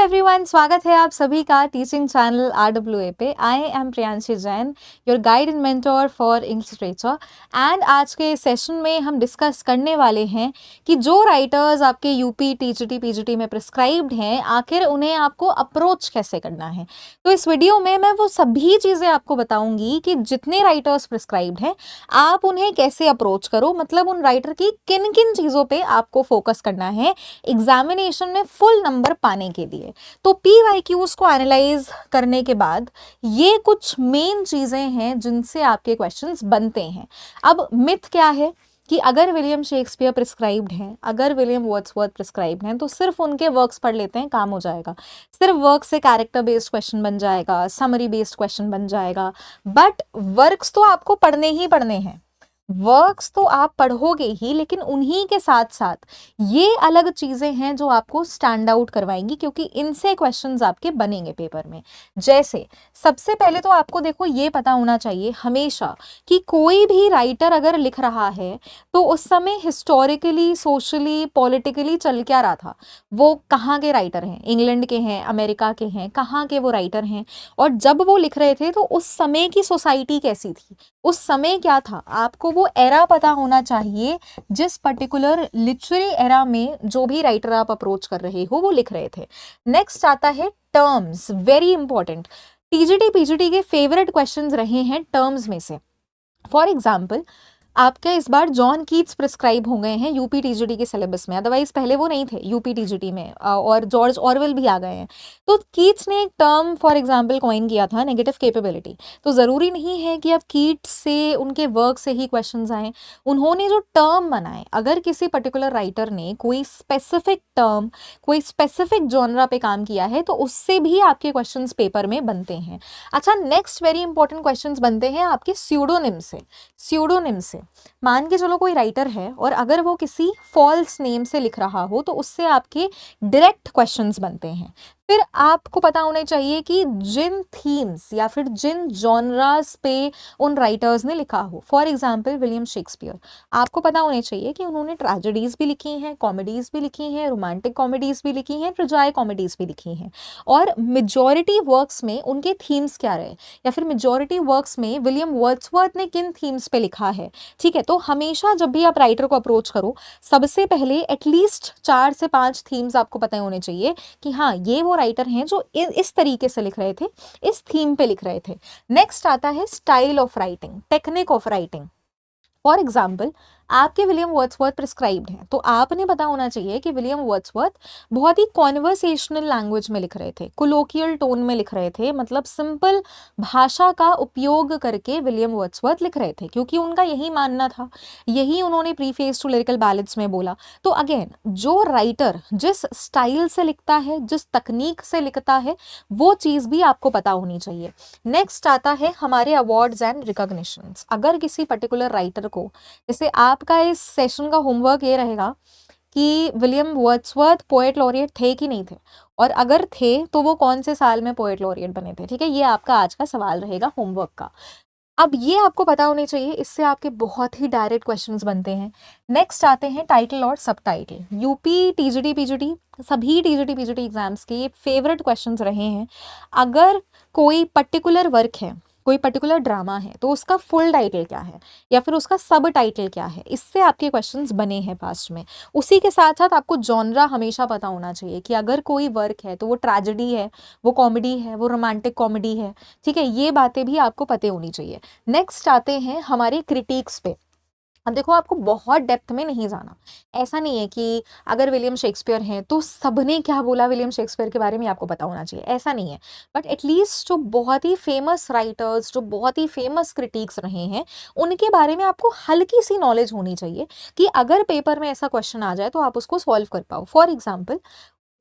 Everyone, स्वागत है आप सभी का टीचिंग चैनल RWA पे। I am Priyanshi Jain, your guide and mentor for English literature. And आज के सेशन में हम डिस्कस करने वाले हैं कि जो राइटर्स आपके यूपी, टीजीटी, पीजीटी में प्रिस्क्राइब्ड हैं, आखिर उन्हें आपको अप्रोच कैसे करना है। तो इस वीडियो में मैं वो सभी चीज़ें आपको बताऊंगी कि जितने राइटर्स प्रिस्क्राइब्ड हैं आप उन्हें कैसे अप्रोच करो, मतलब उन राइटर की किन किन चीज़ों पर आपको फोकस करना है एग्जामिनेशन में फुल नंबर पाने के लिए। तो PYQs को एनालाइज करने के बाद ये कुछ मेन चीजें हैं जिनसे आपके क्वेश्चंस बनते हैं। अब मिथ क्या है कि अगर विलियम शेक्सपियर प्रिस्क्राइब्ड हैं, अगर विलियम वर्ड्सवर्थ प्रिस्क्राइब्ड हैं, तो सिर्फ उनके वर्क्स पढ़ लेते हैं, काम हो जाएगा। सिर्फ वर्क से कैरेक्टर बेस्ड क्वेश्चन बन जाएगा, समरी बेस्ड क्वेश्चन बन जाएगा। बट वर्क्स तो आपको पढ़ने ही पढ़ने हैं, वर्क्स तो आप पढ़ोगे ही, लेकिन उन्हीं के साथ साथ ये अलग चीजें हैं जो आपको स्टैंड आउट करवाएंगी, क्योंकि इनसे क्वेश्चंस आपके बनेंगे पेपर में। जैसे सबसे पहले तो आपको देखो ये पता होना चाहिए हमेशा कि कोई भी राइटर अगर लिख रहा है तो उस समय हिस्टोरिकली, सोशली, पॉलिटिकली चल क्या रहा था, वो कहाँ के राइटर हैं, इंग्लैंड के हैं, अमेरिका के हैं, कहाँ के वो राइटर हैं, और जब वो लिख रहे थे तो उस समय की सोसाइटी कैसी थी, उस समय क्या था। आपको वो एरा पता होना चाहिए जिस पर्टिकुलर लिटरेरी एरा में जो भी राइटर आप अप्रोच कर रहे हो वो लिख रहे थे। नेक्स्ट आता है terms, very important. TGT PGT के फेवरेट क्वेश्चंस रहे हैं टर्म्स में से। फॉर एग्जाम्पल, आपके इस बार जॉन कीट्स प्रिस्क्राइब हो गए हैं यूपी टीजीटी के सिलेबस में, अदरवाइज पहले वो नहीं थे यूपी टीजीटी में, और जॉर्ज ऑरवेल भी आ गए हैं। तो कीट्स ने एक टर्म फॉर एग्जांपल कॉइन किया था, नेगेटिव कैपेबिलिटी। तो ज़रूरी नहीं है कि अब कीट्स से, उनके वर्क से ही क्वेश्चंस आए। उन्होंने जो टर्म बनाए, अगर किसी पर्टिकुलर राइटर ने कोई स्पेसिफिक टर्म, कोई स्पेसिफिक जॉनरा पे काम किया है, तो उससे भी आपके क्वेश्चन पेपर में बनते हैं। अच्छा, नेक्स्ट वेरी इंपॉर्टेंट क्वेश्चन बनते हैं आपके स्यूडोनिम से। स्यूडोनिम से मान के चलो कोई राइटर है और अगर वो किसी फॉल्स नेम से लिख रहा हो तो उससे आपके डायरेक्ट क्वेश्चंस बनते हैं। फिर आपको पता होना चाहिए कि जिन थीम्स या फिर जिन जॉनरास पे उन राइटर्स ने लिखा हो, फॉर एग्जांपल विलियम शेक्सपियर, आपको पता होने चाहिए कि उन्होंने ट्रेजेडीज भी लिखी हैं, कॉमेडीज भी लिखी हैं, रोमांटिक कॉमेडीज भी लिखी हैं, ट्रेजाई कॉमेडीज भी लिखी हैं। और मेजॉरिटी वर्क्स में उनके थीम्स क्या रहे, या फिर मेजॉरिटी वर्क्स में विलियम वर्ड्सवर्थ ने किन थीम्स पे लिखा है। ठीक है, तो हमेशा जब भी आप राइटर को अप्रोच करो, सबसे पहले एटलीस्ट 4 से 5 थीम्स आपको पता होने चाहिए कि हाँ, ये वो राइटर हैं जो इस तरीके से लिख रहे थे, इस थीम पे लिख रहे थे। नेक्स्ट आता है style of writing, technique of writing. For example, आपके विलियम वर्ड्सवर्थ प्रिस्क्राइब्ड हैं, तो आपने पता होना चाहिए कि विलियम वर्ड्सवर्थ बहुत ही कॉन्वर्सेशनल लैंग्वेज में लिख रहे थे, कोलोकियल टोन में लिख रहे थे, मतलब सिंपल भाषा का उपयोग करके विलियम वर्ड्सवर्थ लिख रहे थे, क्योंकि उनका यही मानना था, यही उन्होंने प्रीफेस टू लिरिकल बैलेड्स में बोला। तो अगेन, जो राइटर जिस स्टाइल से लिखता है, जिस तकनीक से लिखता है, वो चीज़ भी आपको पता होनी चाहिए। नेक्स्ट आता है हमारे अवार्ड्स एंड रिकॉग्निशंस। अगर किसी पर्टिकुलर राइटर को, जैसे आपका इस सेशन का होमवर्क ये रहेगा कि विलियम वर्ड्सवर्थ पोएट लॉरिएट थे कि नहीं थे, और अगर थे तो वो कौन से साल में पोएट लॉरिएट बने थे। ठीक है, ये आपका आज का सवाल रहेगा होमवर्क का। अब ये आपको पता होने चाहिए, इससे आपके बहुत ही डायरेक्ट क्वेश्चंस बनते हैं। नेक्स्ट आते हैं टाइटल और सब टाइटल। यूपी, टीजीटी, पीजीटी, सभी टीजीटी पीजीटी एग्जाम्स के फेवरेट क्वेश्चंस रहे हैं। अगर कोई पर्टिकुलर वर्क है, कोई पर्टिकुलर ड्रामा है, तो उसका फुल टाइटल क्या है या फिर उसका सब टाइटल क्या है, इससे आपके क्वेश्चंस बने हैं पास्ट में। उसी के साथ साथ आपको जॉनरा हमेशा पता होना चाहिए कि अगर कोई वर्क है तो वो ट्रेजेडी है, वो कॉमेडी है, वो रोमांटिक कॉमेडी है। ठीक है, ये बातें भी आपको पता होनी चाहिए। नेक्स्ट आते हैं हमारे क्रिटिक्स पे। अब देखो, आपको बहुत डेप्थ में नहीं जाना। ऐसा नहीं है कि अगर विलियम शेक्सपियर हैं तो सबने क्या बोला विलियम शेक्सपियर के बारे में आपको पता होना चाहिए, ऐसा नहीं है। बट एटलीस्ट जो बहुत ही फेमस राइटर्स, जो बहुत ही फेमस क्रिटिक्स रहे हैं, उनके बारे में आपको हल्की सी नॉलेज होनी चाहिए कि अगर पेपर में ऐसा क्वेश्चन आ जाए तो आप उसको सॉल्व कर पाओ। फॉर एग्जाम्पल,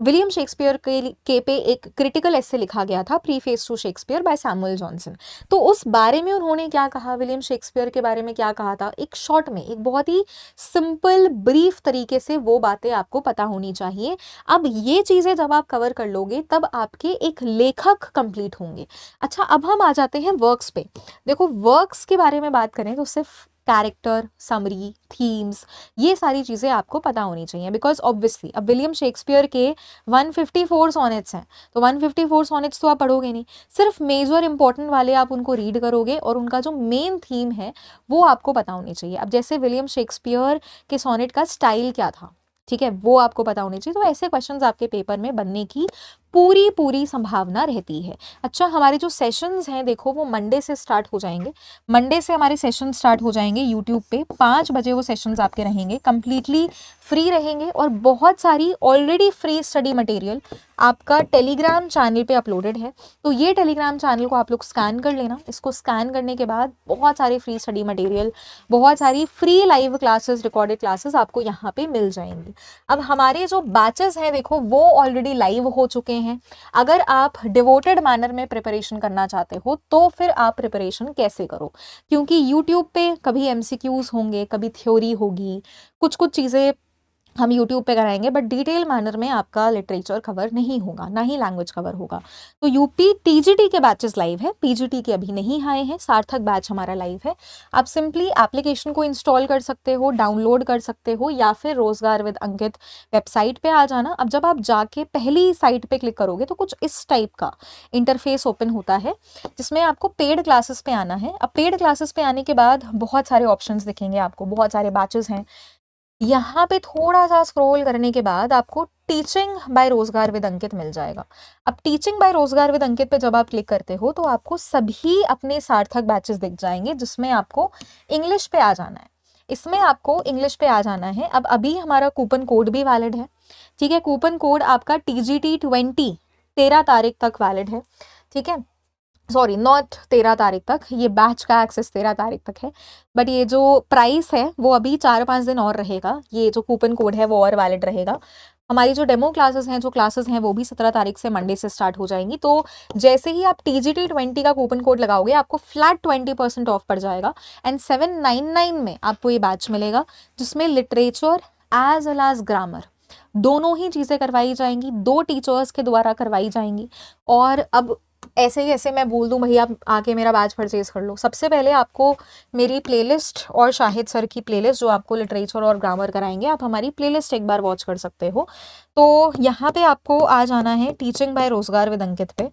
विलियम शेक्सपियर के पे एक क्रिटिकल एसे लिखा गया था, preface to Shakespeare by Samuel Johnson. तो उस बारे में उन्होंने क्या कहा, विलियम शेक्सपियर के बारे में क्या कहा था, एक शॉर्ट में, एक बहुत ही सिंपल ब्रीफ तरीके से वो बातें आपको पता होनी चाहिए। अब ये चीज़ें जब आप कवर कर लोगे तब आपके एक लेखक कंप्लीट होंगे। अच्छा, अब हम आ जाते हैं वर्क्स पे। देखो, वर्क्स के बारे में बात करें तो सिर्फ कैरेक्टर, समरी, थीम्स, ये सारी चीज़ें आपको पता होनी चाहिए। बिकॉज ऑब्वियसली अब विलियम शेक्सपियर के 154 सॉनेट्स हैं, तो 154 सॉनेट्स तो आप पढ़ोगे नहीं, सिर्फ मेजर इंपॉर्टेंट वाले आप उनको रीड करोगे और उनका जो मेन थीम है वो आपको पता होनी चाहिए। अब जैसे विलियम शेक्सपियर के सॉनेट का स्टाइल क्या था, ठीक है, वो आपको पता होनी चाहिए। तो ऐसे क्वेश्चंस आपके पेपर में बनने की पूरी पूरी संभावना रहती है। अच्छा, हमारे जो सेशंस हैं देखो वो मंडे से स्टार्ट हो जाएंगे। मंडे से हमारे सेशन स्टार्ट हो जाएंगे यूट्यूब पे 5 बजे वो सेशंस आपके रहेंगे, कंप्लीटली फ्री रहेंगे और बहुत सारी ऑलरेडी फ्री स्टडी मटेरियल आपका टेलीग्राम चैनल पे अपलोडेड है। तो ये टेलीग्राम चैनल को आप लोग स्कैन कर लेना। इसको स्कैन करने के बाद बहुत सारे फ्री स्टडी मटेरियल, बहुत सारी free live classes, recorded classes आपको यहाँ पे मिल जाएंगी। अब हमारे जो बैचेस हैं देखो वो ऑलरेडी लाइव हो चुके हैं। अगर आप डिवोटेड मैनर में प्रिपरेशन करना चाहते हो तो फिर आप प्रिपरेशन कैसे करो, क्योंकि यूट्यूब पे कभी एमसीक्यूज होंगे, कभी थ्योरी होगी, कुछ कुछ चीज़ें हम यूट्यूब पे कराएंगे, बट डिटेल मैनर में आपका लिटरेचर कवर नहीं होगा, ना ही लैंग्वेज कवर होगा। तो यूपी टीजीटी के बैचेस लाइव है, पीजीटी के अभी नहीं आए हैं, सार्थक बैच हमारा लाइव है। आप सिंपली एप्लीकेशन को इंस्टॉल कर सकते हो, डाउनलोड कर सकते हो, या फिर रोजगार विद अंकित वेबसाइट पे आ जाना। अब जब आप जाके पहली साइट पे क्लिक करोगे तो कुछ इस टाइप का इंटरफेस ओपन होता है जिसमें आपको पेड क्लासेस पे आना है। अब पेड क्लासेस पे आने के बाद बहुत सारे ऑप्शंस दिखेंगे आपको, बहुत सारे बैचेस हैं। यहाँ पे थोड़ा सा स्क्रॉल करने के बाद आपको टीचिंग बाय रोजगार विद अंकित मिल जाएगा। अब टीचिंग बाय रोजगार विद अंकित पे जब आप क्लिक करते हो तो आपको सभी अपने सार्थक बैचेस दिख जाएंगे, जिसमें आपको इंग्लिश पे आ जाना है। इसमें आपको इंग्लिश पे आ जाना है। अब अभी हमारा कूपन कोड भी वैलिड है, ठीक है। कूपन कोड आपका TGT20 13 तारीख तक वैलिड है, ठीक है। सॉरी, नॉट 13 तारीख तक, ये बैच का एक्सेस 13 तारीख तक है, बट ये जो प्राइस है वो अभी 4-5 दिन और रहेगा। ये जो कूपन कोड है वो और वैलिड रहेगा। हमारी जो डेमो क्लासेस हैं, जो क्लासेस हैं वो भी 17 तारीख से मंडे से स्टार्ट हो जाएंगी। तो जैसे ही आप TGT20 का कूपन कोड लगाओगे आपको फ्लैट 20% ऑफ पड़ जाएगा एंड 799 में आपको ये बैच मिलेगा, जिसमें literature as well as grammar दोनों ही चीज़ें करवाई जाएंगी, 2 टीचर्स के द्वारा करवाई जाएंगी। और अब ऐसे ही ऐसे मैं बोल दूं भैया आप आके मेरा बैच परचेज कर लो, सबसे पहले आपको मेरी प्लेलिस्ट और शाहिद सर की प्लेलिस्ट जो आपको लिटरेचर और ग्रामर कराएंगे, आप हमारी प्लेलिस्ट एक बार वॉच कर सकते हो। तो यहाँ पे आपको आ जाना है टीचिंग बाय रोजगार विद अंकित पे।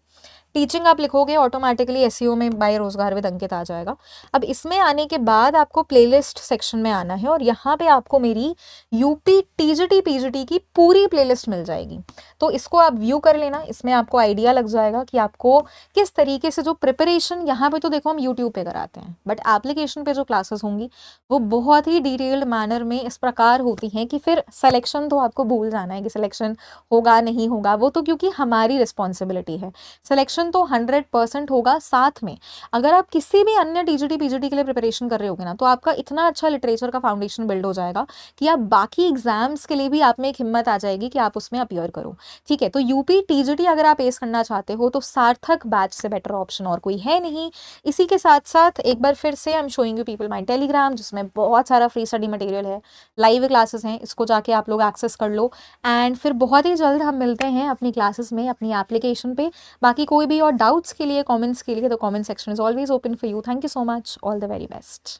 टीचिंग आप लिखोगे ऑटोमेटिकली एसईओ में बाय रोजगार विद अंकित आ जाएगा। अब इसमें आने के बाद आपको प्लेलिस्ट सेक्शन में आना है और यहाँ पे आपको मेरी यूपी टीजीटी पीजीटी की पूरी प्लेलिस्ट मिल जाएगी। तो इसको आप व्यू कर लेना, इसमें आपको आइडिया लग जाएगा कि आपको किस तरीके से जो प्रिपरेशन, यहाँ पे तो देखो हम यूट्यूब पे कराते हैं, बट एप्लीकेशन पे जो क्लासेस होंगी वो बहुत ही डिटेल्ड मैनर में इस प्रकार होती हैं कि फिर सिलेक्शन तो आपको भूल जाना है कि सिलेक्शन होगा नहीं होगा, वो तो क्योंकि हमारी रिस्पॉन्सिबिलिटी है। सिलेक्शन तो 100% होगा। साथ में अगर आप किसी भी अन्य टीजीटी पीजीटी के लिए प्रिपरेशन कर रहे होगे ना, तो आपका इतना अच्छा लिटरेचर का फाउंडेशन बिल्ड हो जाएगा कि आप बाकी एग्जाम्स के लिए भी आप में एक हिम्मत आ जाएगी कि आप उसमें अपीयर करो, ठीक है। तो यूपी टीजीटी अगर आप एस करना चाहते हो तो सार्थक बैच से बेटर ऑप्शन और कोई है नहीं। इसी के साथ साथ एक बार फिर से I am showing you people my Telegram, जिसमें बहुत सारा फ्री स्टडी मटेरियल है, लाइव क्लासेस हैं, इसको जाके आप लोग एक्सेस कर लो। एंड फिर बहुत ही जल्द हम मिलते हैं अपनी क्लासेस में, अपनी एप्लीकेशन पे। बाकी कोई भी और डाउट्स के लिए, कमेंट्स के लिए, तो comment section is always open for you. Thank you so much, all the very best.